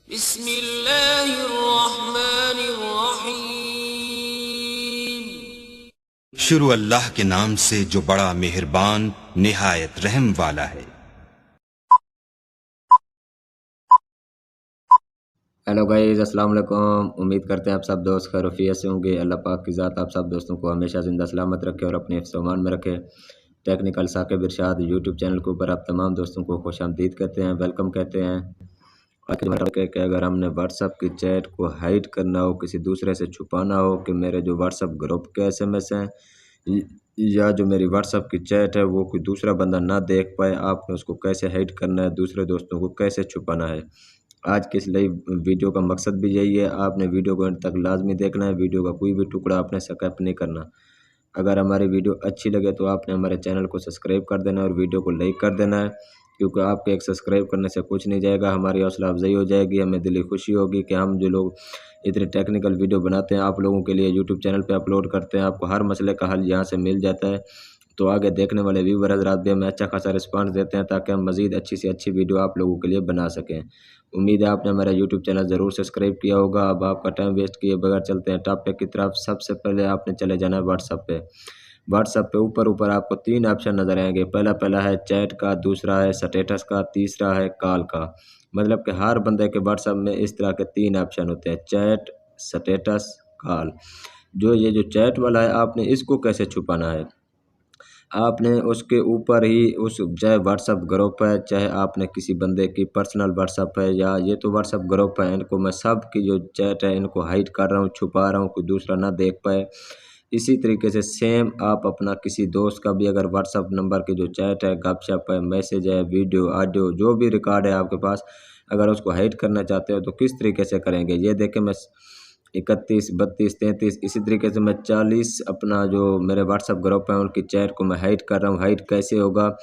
बिस्मिल्लाहिर्रहमानिर्रहीम। शुरू अल्लाह के नाम से जो बड़ा मेहरबान निहायत रहम वाला है। हेलो गाइस, अस्सलाम वालेकुम। उम्मीद करते हैं आप सब दोस्त खैरियत से होंगे। अल्लाह पाक की ज़ात आप सब दोस्तों को हमेशा जिंदा सलामत रखे और अपने हिफ्ज़-ओ-अमान में रखे। टेक्निकल साकिब इरशाद यूट्यूब चैनल के ऊपर आप तमाम दोस्तों को खुशामदीद कहते हैं, वेलकम कहते हैं। कि अगर हमने व्हाट्सअप की चैट को हाइड करना हो, किसी दूसरे से छुपाना हो कि मेरे जो व्हाट्सअप ग्रुप के SMS हैं या जो मेरी व्हाट्सअप की चैट है वो कोई दूसरा बंदा ना देख पाए, आपने उसको कैसे हाइड करना है, दूसरे दोस्तों को कैसे छुपाना है। आज की इस नई वीडियो का मकसद भी यही है। आपने वीडियो को अंत तक लाजमी देखना है। वीडियो का कोई भी टुकड़ा आपने स्किप नहीं करना। अगर हमारी वीडियो अच्छी लगे तो आपने हमारे चैनल को सब्सक्राइब कर देना है और वीडियो को लाइक कर देना है, क्योंकि आपके एक सब्सक्राइब करने से कुछ नहीं जाएगा, हमारी हौसला अफजाई हो जाएगी, हमें दिली खुशी होगी कि हम जो लोग इतने टेक्निकल वीडियो बनाते हैं आप लोगों के लिए यूट्यूब चैनल पे अपलोड करते हैं, आपको हर मसले का हल यहाँ से मिल जाता है। तो आगे देखने वाले व्यूअर हज़रात भी हमें अच्छा खासा रिस्पांस देते हैं ताकि हम मज़ीद अच्छी से अच्छी वीडियो आप लोगों के लिए बना सकें। उम्मीद है आपने हमारा यूट्यूब चैनल ज़रूर सब्सक्राइब किया होगा। अब आपका टाइम वेस्ट किए बगैर चलते हैं टॉपिक की तरफ। सबसे पहले आपने चले जाना है व्हाट्सअप पे। व्हाट्सअप पे ऊपर आपको 3 ऑप्शन नज़र आएंगे। पहला है चैट का, दूसरा है स्टेटस का, तीसरा है कॉल का। मतलब कि हर बंदे के व्हाट्सअप में इस तरह के 3 ऑप्शन होते हैं, चैट, स्टेटस, कॉल। ये जो चैट वाला है आपने इसको कैसे छुपाना है, आपने उसके ऊपर ही उस चाहे व्हाट्सअप ग्रुप है, चाहे आपने किसी बंदे की पर्सनल व्हाट्सअप है या ये तो व्हाट्सअप ग्रुप है, इनको मैं सब की जो चैट है इनको हाइड कर रहा हूँ, छुपा रहा हूँ, कोई दूसरा ना देख पाए। इसी तरीके से सेम आप अपना किसी दोस्त का भी अगर व्हाट्सअप नंबर की जो चैट है, गपशप है, मैसेज है, वीडियो ऑडियो जो भी रिकॉर्ड है आपके पास, अगर उसको हाइड करना चाहते हो तो किस तरीके से करेंगे। ये देखें, मैं 31, 32, 33 इसी तरीके से मैं 40 अपना जो मेरे व्हाट्सअप ग्रुप है उनकी चैट को मैं हाइड कर रहा हूँ। हाइड कैसे होगा,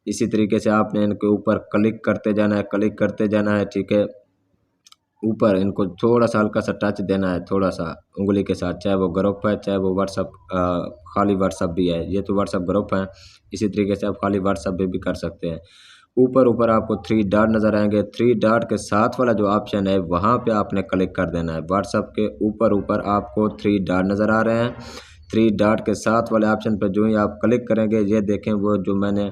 इसी तरीके से आपने इनके ऊपर क्लिक करते जाना है, क्लिक करते जाना है, ठीक है। ऊपर इनको थोड़ा सा हल्का सा टच देना है, थोड़ा सा उंगली के साथ, चाहे वो ग्रुप है चाहे वो व्हाट्सअप खाली व्हाट्सअप भी है। ये तो व्हाट्सअप ग्रुप है, इसी तरीके से आप खाली व्हाट्सअप भी कर सकते हैं। ऊपर आपको 3 डॉट नज़र आएंगे। 3 डॉट के साथ वाला जो ऑप्शन है वहाँ पे आपने क्लिक कर देना है। व्हाट्सअप के ऊपर आपको 3 डॉट नज़र आ रहे हैं। 3 डॉट के साथ वाले ऑप्शन पर जो ही आप क्लिक करेंगे, ये देखें वो जो मैंने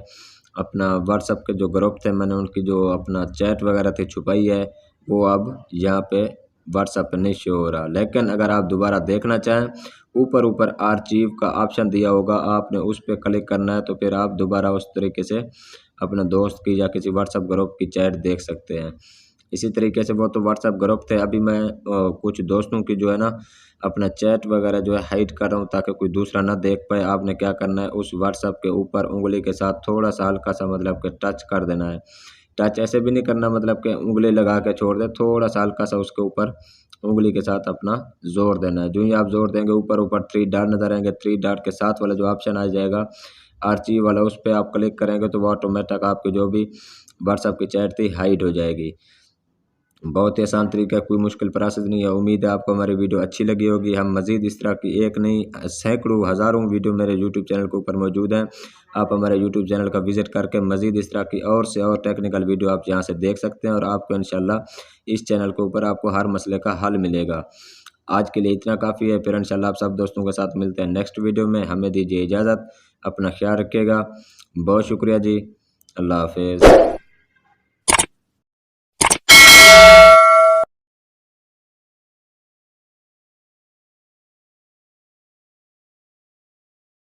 अपना व्हाट्सअप के जो ग्रुप थे मैंने उनकी जो अपना चैट वगैरह थी छुपाई है, वो अब यहाँ पे व्हाट्सएप पे नहीं शो हो रहा। लेकिन अगर आप दोबारा देखना चाहें, ऊपर आर्चीव का ऑप्शन दिया होगा, आपने उस पर क्लिक करना है, तो फिर आप दोबारा उस तरीके से अपने दोस्त की या किसी व्हाट्सएप ग्रुप की चैट देख सकते हैं। इसी तरीके से वो तो व्हाट्सएप ग्रुप थे, अभी मैं कुछ दोस्तों की जो है ना अपना चैट वगैरह जो है हाइड कर रहा हूँ ताकि कोई दूसरा ना देख पाए। आपने क्या करना है, उस व्हाट्सएप के ऊपर उंगली के साथ थोड़ा सा हल्का सा मतलब कि टच कर देना है। टच ऐसे भी नहीं करना मतलब कि उंगली लगा के छोड़ दे, थोड़ा सा हल्का सा उसके ऊपर उंगली के साथ अपना जोर देना है। जो ही आप जोर देंगे ऊपर 3 डॉट नजर आएंगे। 3 डॉट के साथ वाला जो ऑप्शन आ जाएगा आर्चीव वाला, उस पर आप क्लिक करेंगे तो वो ऑटोमेटिक आपकी जो भी व्हाट्सएप की चैट थी हाइड हो जाएगी। बहुत ही आसान तरीका है, कोई मुश्किल प्रोसेस नहीं है। उम्मीद है आपको हमारी वीडियो अच्छी लगी होगी। हम मज़ीद इस तरह की एक नहीं सैकड़ों हज़ारों वीडियो मेरे यूट्यूब चैनल के ऊपर मौजूद हैं। आप हमारे यूट्यूब चैनल का विज़िट करके मज़ीद इस तरह की और से और टेक्निकल वीडियो आप यहाँ से देख सकते हैं और आपको इंशाल्लाह इस चैनल के ऊपर आपको हर मसले का हल मिलेगा। आज के लिए इतना काफ़ी है, फिर इंशाल्लाह आप सब दोस्तों के साथ मिलते हैं नेक्स्ट वीडियो में। हमें दीजिए इजाज़त, अपना ख्याल रखिएगा। बहुत शुक्रिया जी, अल्लाह हाफिज़।